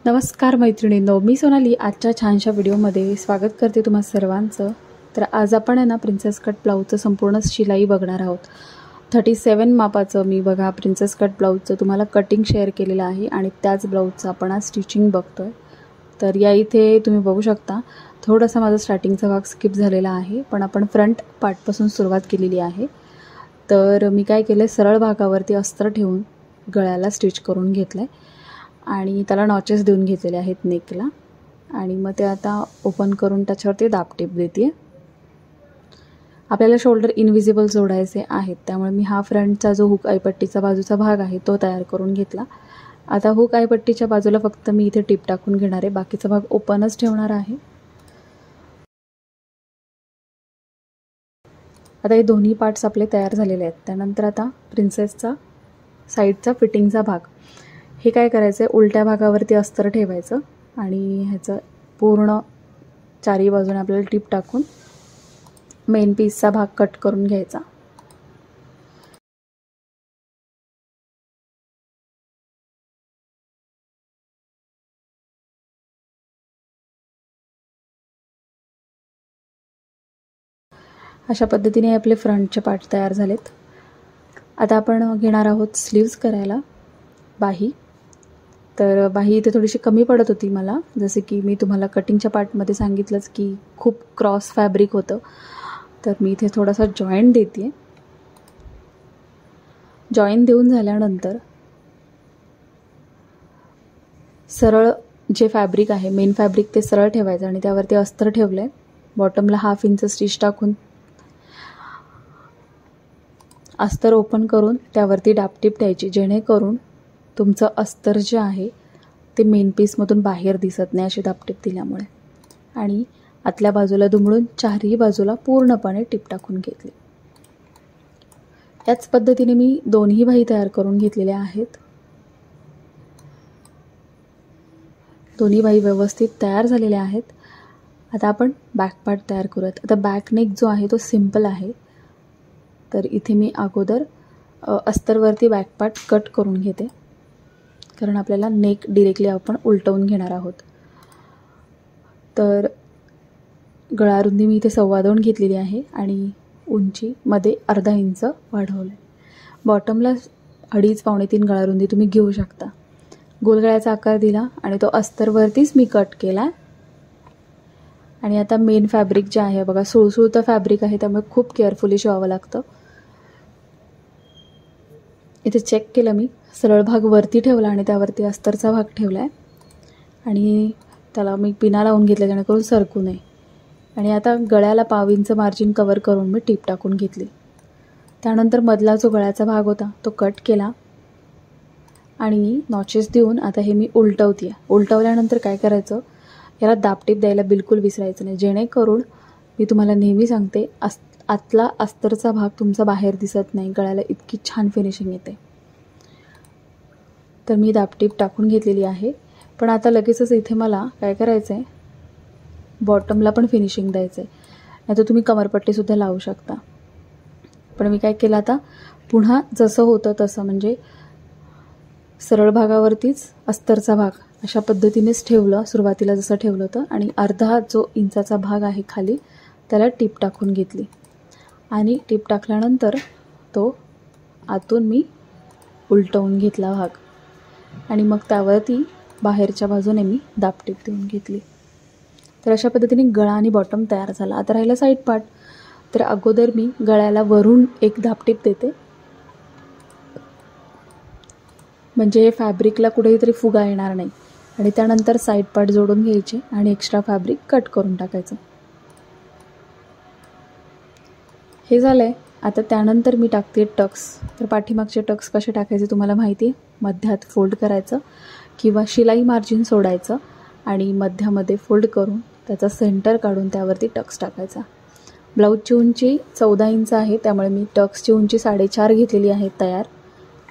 नमस्कार मैत्रिणींनो, मी सोनाली आजच्या छानशा व्हिडिओमध्ये स्वागत करते तुम्हा सर्वांचं। तर आज आपण आहे ना प्रिन्सेस कट ब्लाऊजचं संपूर्ण शिलाई बघणार आहोत। 37 मापाचं मी बघा प्रिन्सेस कट ब्लाऊजचं तुम्हाला कटिंग शेअर केलेलं आहे आणि त्याच ब्लाऊजचं आपण आज स्टिचिंग बघतोय। तर या इथे तुम्ही बघू शकता थोडासा माझा स्टार्टिंगचा भाग स्किप झालेला आहे, पण आपण फ्रंट पार्टपासून सुरुवात केलेली आहे। तर मी काय केलं, सरळ भागावरती अस्तर ठेवून गळ्याला स्टिच करून घेतलंय आणि त्याला नॉचेस देऊन घेतलेले आहेत नेकला, आणि मग ते आता ओपन करून त्याच्यावरती दाबटीप देते। आपल्याला शोल्डर इनविजिबल जोडायचे आहेत, त्यामुळे मी हा फ्रंटचा जो हुक आयपट्टीचा बाजूचा भाग आहे तो तयार करून घेतला। आता हुक आयपट्टीच्या बाजूला फक्त मी इथे टिप टाकून घेणार आहे, बाकीचा भाग ओपनच ठेवणार आहे। आता हे दोन्ही पार्ट्स आपले तयार झालेले आहेत। त्यानंतर आता प्रिन्सेसचा साईडचा फिटिंगचा भाग, हे काय करायचं आहे, उलट्या भागावरती अस्तर ठेवायचं आणि ह्याचं पूर्ण चारी बाजूने आपल्याला टिप टाकून मेन पीसचा भाग कट करून घ्यायचा। अशा पद्धतीने आपले फ्रंटचे पार्ट तयार झालेत। आता आपण घेणार आहोत स्लीव्स करायला बाही। तर बाही इथे थोडीशी कमी पडत होती मला, जसे की मी तुम्हाला कटिंगच्या पार्टमध्ये सांगितलंच की खूप क्रॉस फॅब्रिक होतं, तर मी इथे थोडासा जॉईंट देते। जॉईंट देऊन झाल्यानंतर सरळ जे फॅब्रिक आहे मेन फॅब्रिक ते सरळ ठेवायचं आणि त्यावरती अस्तर ठेवलंय। बॉटमला 1/2 इंच स्टिच टाकून अस्तर ओपन करून त्यावरती दाबटीप द्यायची, जेणेकरून तुमचं अस्तर जे आहे ते मेन पीसमधून बाहेर दिसत नाही अशी दाबटीप दिल्यामुळे। आणि आतल्या बाजूला दुमडून चारही बाजूला पूर्णपणे टिप टाकून घेतली। याच पद्धतीने मी दोन्ही बाही तयार करून घेतलेल्या आहेत। दोन्ही बाही व्यवस्थित तयार झालेल्या आहेत। आता आपण बॅक पार्ट तयार करूयात। आता बॅक नेक जो आहे तो सिंपल आहे, तर इथे मी अगोदर अस्तरवरती बॅक पार्ट कट करून घेते, कारण आपल्याला नेक डिरेक्टली आपण उलटवून घेणार आहोत। तर गळारुंदी मी इथे 2.25 घेतलेली आहे आणि उंची मध्ये 1/2 इंच वाढवले। बॉटमला 2.5-3 गळारुंदी तुम्ही घेऊ शकता। गोलगळ्याचा आकार दिला आणि तो अस्तरवरतीच मी कट केला। आणि आता मेन फॅब्रिक जे आहे बघा, सुळसुळतं फॅब्रिक आहे, त्यामुळे खूप केअरफुली शिवावं लागतं। इथे चेक केलं मी, सरळ भाग वरती ठेवला आणि त्यावरती अस्तरचा भाग ठेवला आहे आणि त्याला मी पिना लावून घेतला जेणेकरून सरकू नये। आणि आता गळ्याला 1/2 इंच मार्जिन कवर करून मी टिप टाकून घेतली। त्यानंतर मधला जो गळ्याचा भाग होता तो कट केला आणि नॉचेस देऊन आता हे मी उलटवते। उलटवल्यानंतर काय करायचं, याला दाबटीप द्यायला बिलकुल विसरायचं नाही, जेणेकरून मी तुम्हाला नेहमी सांगते आतला अस्तरचा भाग तुमचा बाहेर दिसत नाही, गळ्याला इतकी छान फिनिशिंग येते। तर मी दाबटीप टाकून घेतलेली आहे, पण आता लगेचच इथे मला काय करायचं आहे, बॉटमला पण फिनिशिंग द्यायचं आहे। नाही तर तुम्ही कमरपट्टीसुद्धा लावू शकता, पण मी काय केलं, आता पुन्हा जसं होतं तसं म्हणजे सरळ भागावरतीच अस्तरचा भाग अशा पद्धतीनेच ठेवलं, सुरुवातीला जसं ठेवलं होतं, आणि 1/2 जो इंचाचा भाग आहे खाली त्याला टिप टाकून घेतली आणि टिप टाकल्यानंतर तो आतून मी उलटवून घेतला भाग आणि मग त्यावरती बाहेरच्या बाजूने मी दाबटीप देऊन घेतली। तर अशा पद्धतीने गळा आणि बॉटम तयार झाला। आता राहिला साईड पार्ट, तर अगोदर मी गळ्याला वरून एक दाबटीप देते, म्हणजे फॅब्रिकला कुठेतरी फुगा येणार नाही, आणि त्यानंतर साईड पार्ट जोडून घ्यायचे आणि एक्स्ट्रा फॅब्रिक कट करून टाकायचं। हे झालंय। आता त्यानंतर मी टाकते टक्स। तर पाठीमागचे टक्स कसे टाकायचे तुम्हाला माहिती आहे, मध्यात फोल्ड करायचं किंवा शिलाई मार्जिन सोडायचं आणि मध्यामध्ये फोल्ड करून त्याचा सेंटर काढून त्यावरती टक्स टाकायचा। ब्लाऊजची उंची 14 इंच आहे, त्यामुळे मी टक्सची उंची 4.5 घेतलेली आहे तयार,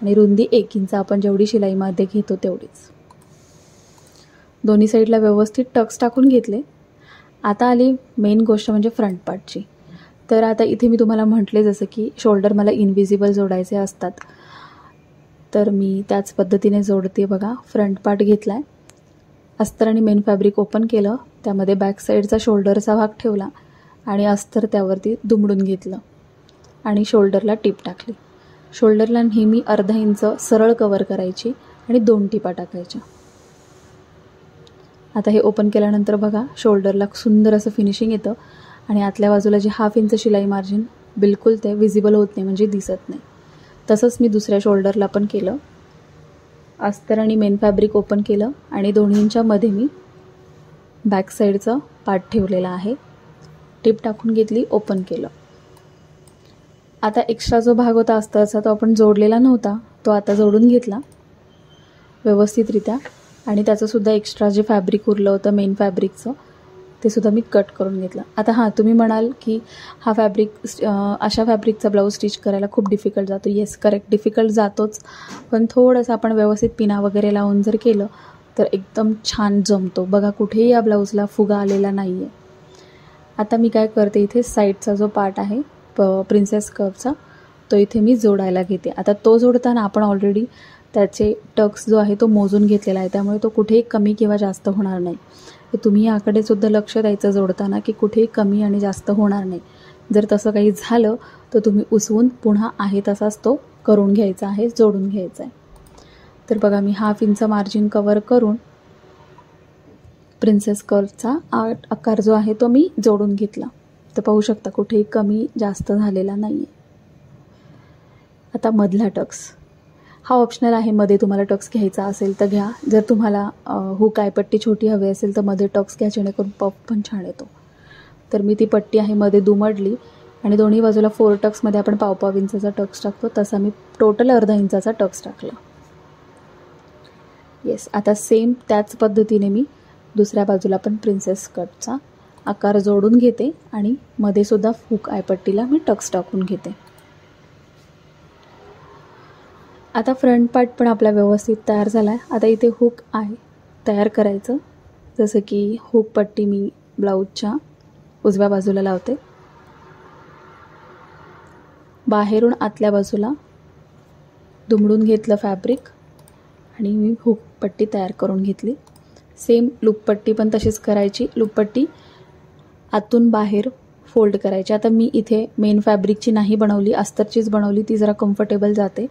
आणि रुंदी 1 इंच आपण जेवढी शिलाईमध्ये घेतो तेवढीच। दोन्ही साईडला व्यवस्थित टक्स टाकून घेतले। आता आली मेन गोष्ट म्हणजे फ्रंट पार्टची। तर आता इथे मी तुम्हाला म्हटले जसं की शोल्डर मला इनविजिबल जोडायचे असतात, तर मी त्याच पद्धतीने जोडते बघा। फ्रंट पार्ट घेतलाय अस्तर आणि मेन फॅब्रिक ओपन केलं, त्यामध्ये बॅक साईडचा शोल्डरचा भाग ठेवला आणि अस्तर त्यावरती दुमडून घेतलं आणि शोल्डरला टीप टाकली. शोल्डरला नेहमी अर्धा इंच सरळ कवर करायची आणि 2 टिपा टाकायच्या. आता हे ओपन केल्यानंतर बघा शोल्डरला सुंदर असं फिनिशिंग येतं आणि आतल्या बाजूला जे 1/2 इंच शिलाई मार्जिन बिलकुल ते विजिबल होत नाही, म्हणजे दिसत नाही. तसंच मी दुसऱ्या शोल्डरला पण केलं. अस्तर आणि मेन फॅब्रिक ओपन केलं आणि दोन्हींच्या मध्ये मी बॅक साईडचं पार्ट ठेवलेला आहे. टिप टाकून घेतली, ओपन केलं. आता एक्स्ट्रा जो भाग होता अस्तरचा तो आपण जोडलेला नव्हता, तो आता जोडून घेतला व्यवस्थितरित्या आणि त्याचंसुद्धा एक्स्ट्रा जे फॅब्रिक उरलं होतं मेन फॅब्रिकचं ते सुद्धा मी कट करून घेतलं. आता तुम्ही म्हणाल की हा फॅब्रिक अशा फॅब्रिकचा ब्लाऊज स्टिच करायला खूप डिफिकल्ट जातो. येस, करेक्ट, डिफिकल्ट जातोच, पण थोडंसं आपण व्यवस्थित पिना वगैरे लावून जर केलं तर एकदम छान जमतो. बघा कुठेही या ब्लाऊजला फुगा आलेला नाही आहे. आता मी काय करते, इथे साईडचा जो पार्ट आहे प्रिन्सेस कर्वचा तो इथे मी जोडायला घेते. आता तो जोडताना आपण ऑलरेडी त्याचे टक्स जो आहे तो मोजून घेतलेला आहे, त्यामुळे तो कुठेही कमी किंवा जास्त होणार नाही. तर तुम्ही याकडे सुद्धा लक्ष द्यायचं जोडताना की कुठेही कमी आणि जास्त होणार नाही. जर तसं काही झालं तर तुम्ही उसवून पुन्हा आहे तसाच तो करून घ्यायचा आहे, जोडून घ्यायचा आहे. तर बघा मी 1/2 इंच मार्जिन कवर करून प्रिन्सेस कर्वचा आकार जो आहे तो मी जोडून घेतला. तर पाहू शकता कुठेही कमी जास्त झालेला नाही आहे. आता मधला टक्स हा ऑप्शनल आहे, मध्ये तुम्हाला टक्स घ्यायचा असेल तर घ्या. जर तुम्हाला हुक पट्टी छोटी हवी असेल तर मध्ये टक्स घ्या, जेणेकरून पफ पण छान येतो. तर मी ती पट्टी आहे मध्ये दुमडली आणि दोन्ही बाजूला 4 टक्समध्ये आपण 1/2 इंचाचा टक्स टाकतो, तसा मी टोटल अर्धा इंचाचा टक्स टाकला. येस, आता सेम त्याच पद्धतीने मी दुसऱ्या बाजूला पण प्रिन्सेस कटचा आकार जोडून घेते आणि मध्ये सुद्धा हुक पट्टीला मी टक्स टाकून घेते. आता फ्रंट पार्ट पण आपला व्यवस्थित तयार झाला आहे. आता इथे हुक तयार करायचं. जसं की हुक पट्टी मी ब्लाऊजच्या उजव्या बाजूला लावते, बाहेरून आतल्या बाजूला दुमडून घेतलं फॅब्रिक आणि मी हुक पट्टी तयार करून घेतली. सेम लूप पट्टी पण तशीच करायची. लूप पट्टी आतून बाहेर फोल्ड करायची. आता मी इथे मेन फॅब्रिकची नाही बनवली, अस्तरचीच बनवली, ती जरा कम्फर्टेबल जाते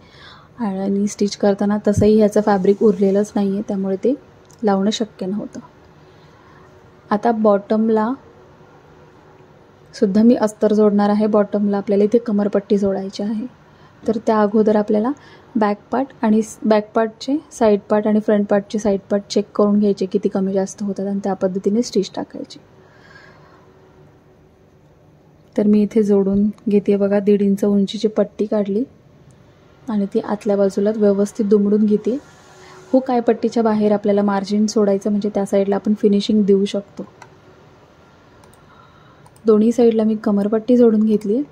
आणि स्टिच करताना तसंही ह्याचं फॅब्रिक उरलेलंच नाही आहे, त्यामुळे ते लावणं शक्य नव्हतं. आता बॉटमला सुद्धा मी अस्तर जोडणार आहे. बॉटमला आपल्याला इथे कमरपट्टी जोडायची आहे. तर त्या अगोदर आपल्याला बॅक पार्टचे साईड पार्ट आणि फ्रंट पार्टचे साईड पार्ट चेक करून घ्यायचे किती कमी जास्त होतात आणि त्या पद्धतीने स्टिच टाकायची. तर मी इथे जोडून घेते. बघा 1.5 इंच उंचीची पट्टी काढली आणि ती आतल्या बाजूला व्यवस्थित दुमडून घेते. हुक पट्टीच्या बाहेर आपल्याला मार्जिन सोडायचं, म्हणजे त्या साईडला आपण फिनिशिंग देऊ शकतो. दोन्ही साईडला मी कमरपट्टी जोडून घेतली.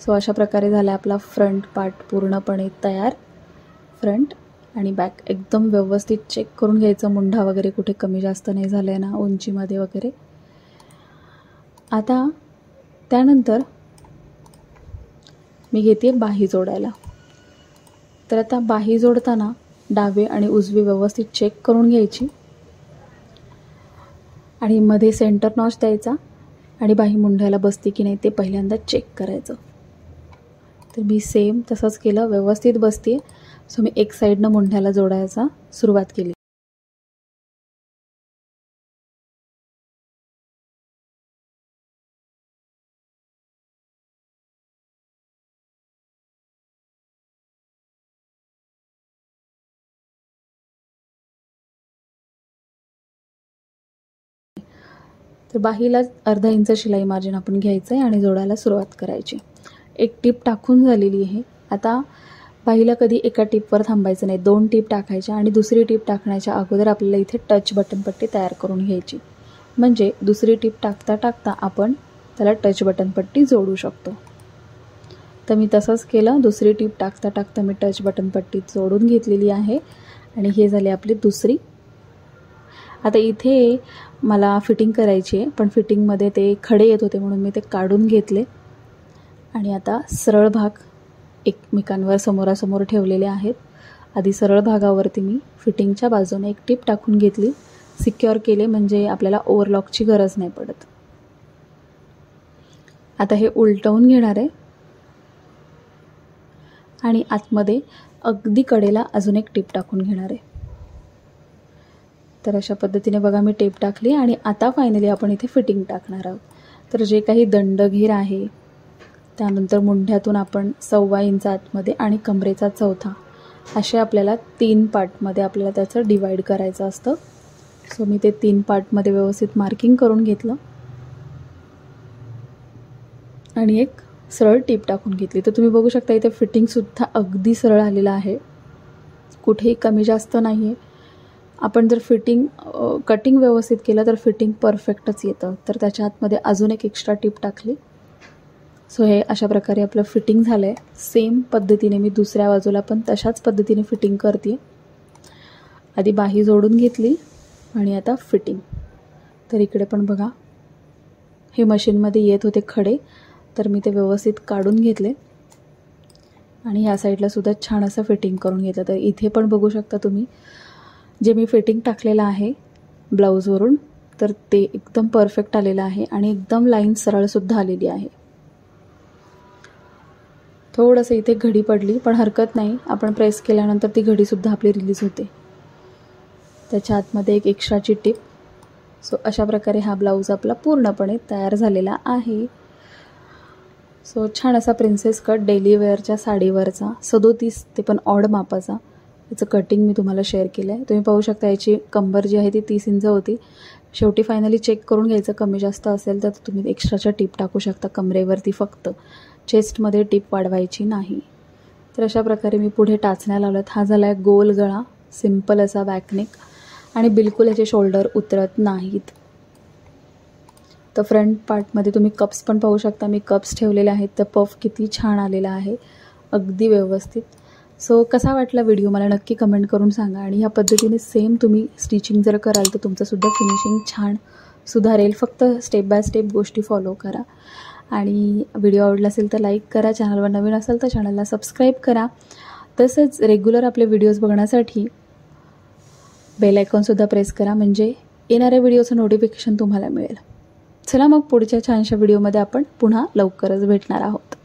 सो अशा प्रकारे झाला आपला फ्रंट पार्ट पूर्णपणे तयार. फ्रंट आणि बॅक एकदम व्यवस्थित चेक करून घ्यायचं, मुंढा वगैरे कुठे कमी जास्त नाही झालं आहे ना उंचीमध्ये वगैरे. आता त्यानंतर मी घेते बाही जोडायला. तर आता बाही जोडताना डावे आणि उजवी व्यवस्थित चेक करून घ्यायची आणि मध्ये सेंटर नॉच द्यायचा आणि बाही मुंढ्याला बसते की नाही ते पहिल्यांदा चेक करायचं. तर मी सेम तसंच केलं, व्यवस्थित बसते. सो मी एक साईडनं मुंढ्याला जोडायचा सुरुवात केली. तर बाहीला अर्धा इंच शिलाई मार्जिन आपण घ्यायचं आहे आणि जोडायला सुरुवात करायची. एक टीप टाकून झालेली आहे. आता बाहीला कधी एका टीपवर थांबायचं नाही, 2 टीप टाकायच्या आणि दुसरी टीप टाकण्याच्या अगोदर आपल्याला इथे टच बटन पट्टी तयार करून घ्यायची, म्हणजे दुसरी टीप टाकता टाकता आपण त्याला टच बटन पट्टी जोडू शकतो. तर मी तसंच केलं. दुसरी टीप टाकता टाकता मी टच बटन पट्टी जोडून घेतलेली आहे आणि हे झाले आपली दुसरी. आता इथे मला फिटिंग करायची आहे, पण फिटिंगमध्ये ते खडे येत होते म्हणून मी ते काढून घेतले आणि आता सरळ भाग एकमेकांवर समोरासमोर ठेवलेले आहेत. आधी सरळ भागावरती मी फिटिंगच्या बाजूने एक टीप टाकून घेतली सिक्युअर केले म्हणजे आपल्याला ओव्हरलॉकची गरज नाही पडत. आता हे उलटवून घेणार आहे आणि आतमध्ये अगदी कडेला अजून एक टीप टाकून घेणार आहे. तर अशा पद्धतीने बघा मी टेप टाकली आणि आता फायनली आपण इथे फिटिंग टाकणार आहोत. तर जे काही दंडघेर आहे, त्यानंतर मुंढ्यातून आपण 1.25 इंच आतमध्ये आणि कमरेचा 1/4 असे आपल्याला 3 पार्टमध्ये आपल्याला त्याचं डिवाईड करायचं असतं. सो मी ते 3 पार्टमध्ये व्यवस्थित मार्किंग करून घेतलं आणि एक सरळ टीप टाकून घेतली. तर तुम्ही बघू शकता इथे फिटिंगसुद्धा अगदी सरळ आलेलं आहे, कुठेही कमी जास्त नाही आहे. आपण जर कटिंग व्यवस्थित केलं तर फिटिंग परफेक्टच येतं. तर त्याच्या आतमध्ये अजून एक एक्स्ट्रा टीप टाकली. सो हे अशा प्रकारे आपलं फिटिंग झालं आहे. सेम पद्धतीने मी दुसऱ्या बाजूला पण तशाच पद्धतीने फिटिंग करते. आधी बाही जोडून घेतली आणि आता फिटिंग. तर इकडे पण बघा हे मशीनमध्ये येत होते खडे, तर मी ते व्यवस्थित काढून घेतले आणि ह्या साईडला सुद्धा छान असं फिटिंग करून घेतलं. तर इथे पण बघू शकता तुम्ही जे मी फिटिंग टाकलेलं आहे ब्लाऊजवरून, तर ते एकदम परफेक्ट आलेलं आहे आणि एकदम लाईन सरळसुद्धा आलेली आहे. थोडंसं इथे घडी पडली पण हरकत नाही, आपण प्रेस केल्यानंतर ती घडीसुद्धा आपली रिलीज होते. त्याच्या आतमध्ये एक एक्स्ट्राची टिप. सो अशा प्रकारे हा ब्लाऊज आपला पूर्णपणे तयार झालेला आहे. सो छान असा प्रिन्सेस कट डेली वेअरच्या साडीवरचा 37 ते पण ऑड मापाचा याचं कटिंग मी तुम्हाला शेअर केलं आहे. तुम्ही पाहू शकता याची कंबर जी आहे ती 30 इंच होती. शेवटी फायनली चेक करून घ्यायचं, कमी जास्त असेल तर तुम्ही एक्स्ट्राच्या टिप टाकू शकता कमरेवरती, फक्त चेस्टमध्ये टिप वाढवायची नाही. तर अशा प्रकारे मी पुढे टाचण्या लावल्यात. हा झाला आहे गोल गळा, सिम्पल असा बॅकनेक आणि बिलकुल याचे शोल्डर उतरत नाहीत. तर फ्रंट पार्टमध्ये तुम्ही कप्स पण पाहू शकता, मी कप्स ठेवलेले आहेत. तर पफ किती छान आलेला आहे, अगदी व्यवस्थित. सो कसा वाटला व्हिडिओ मला नक्की कमेंट करून सांगा. आणि ह्या पद्धतीने सेम तुम्ही स्टिचिंग जर कराल तर तुमचंसुद्धा फिनिशिंग छान सुधारेल. फक्त स्टेप बाय स्टेप गोष्टी फॉलो करा. आणि व्हिडिओ आवडला असेल तर लाईक करा, चॅनलवर नवीन असाल तर चॅनलला सबस्क्राईब करा. तसंच रेग्युलर आपले व्हिडिओज बघण्यासाठी बेल आयकॉनसुद्धा प्रेस करा, म्हणजे येणाऱ्या व्हिडिओचं नोटिफिकेशन तुम्हाला मिळेल. चला मग पुढच्या छानशा व्हिडिओमध्ये आपण पुन्हा लवकरच भेटणार आहोत.